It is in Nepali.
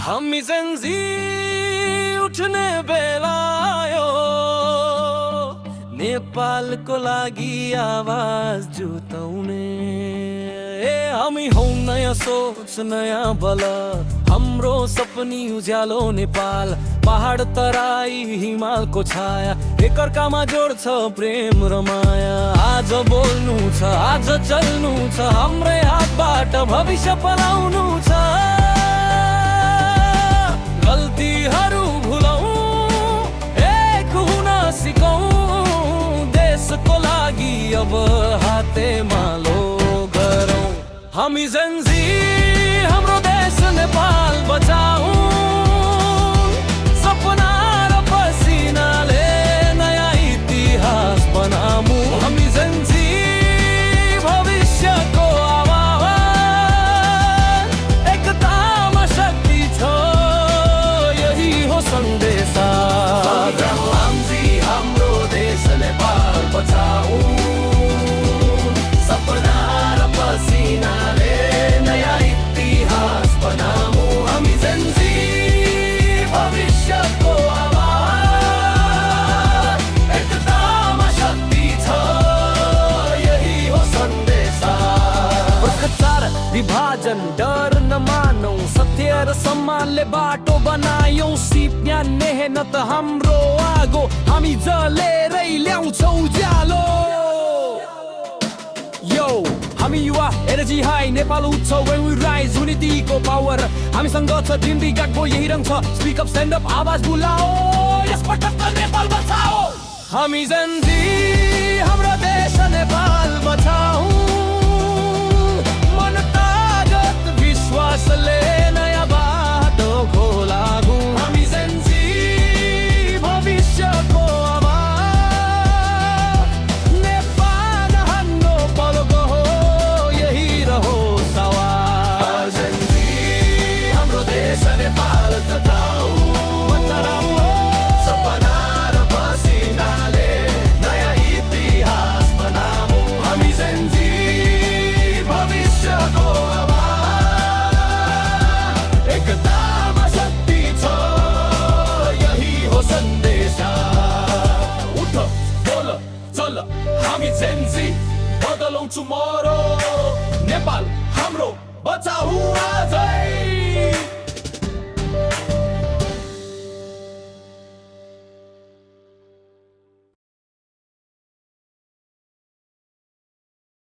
हामी जंजी उठ्ने बेला आयो, नेपालको लागि आवाज जुटाउने। हामी हौ नयाँ सोच नयाँ बल, हाम्रो सपनी उज्यालो नेपाल। पहाड तराई हिमालको छाया, एकअर्कामा जोड्छ प्रेम र माया। आज बोल्नु छ, आज चल्नु छ, हाम्रै हातबाट भविष्य बनाउनु छ। गल्तीहरू भुलौं, एक हुन सिकौं, देशको लागि अब हातेमालो गरौं। हामी जंजी हाम्रो देश नेपाल बचाऊ, सपना र पसिनाले नयाँ इतिहास बनाऊ। हामी जंजी भविष्यको आवाज, एकतामा शक्ति छ, यही हो सन्देश। हाम्रो देश नेपाल बचाऊ, सपना र पसिनाले नयाँ इतिहास बनाऊ। हामी जंजी भविष्यको आवाज, एकतामा शक्ति छ, यही हो सन्देश। भ्रष्टाचार विभाजन डर नमानौ, सत्य र सम्मानले बाटो बनायौं। सिप्या मेहनत हाम्रो आगो, हामी जलेरै ल्याउँछौ उज्यालो। यो हामी युवा एनर्जी हाई, नेपाल उत्सव when we rise, युनिटीको पावर हामीसँग छ। जिन्दी गागो यही रङ छ, स्पिक अप स्ट्यान्ड अप आवाज बुलाओ, यसपटक त नेपाल बचाओ। हामी जंजी हाम्रो देश नेपाल बचाऊ, मन तागत विश्वासले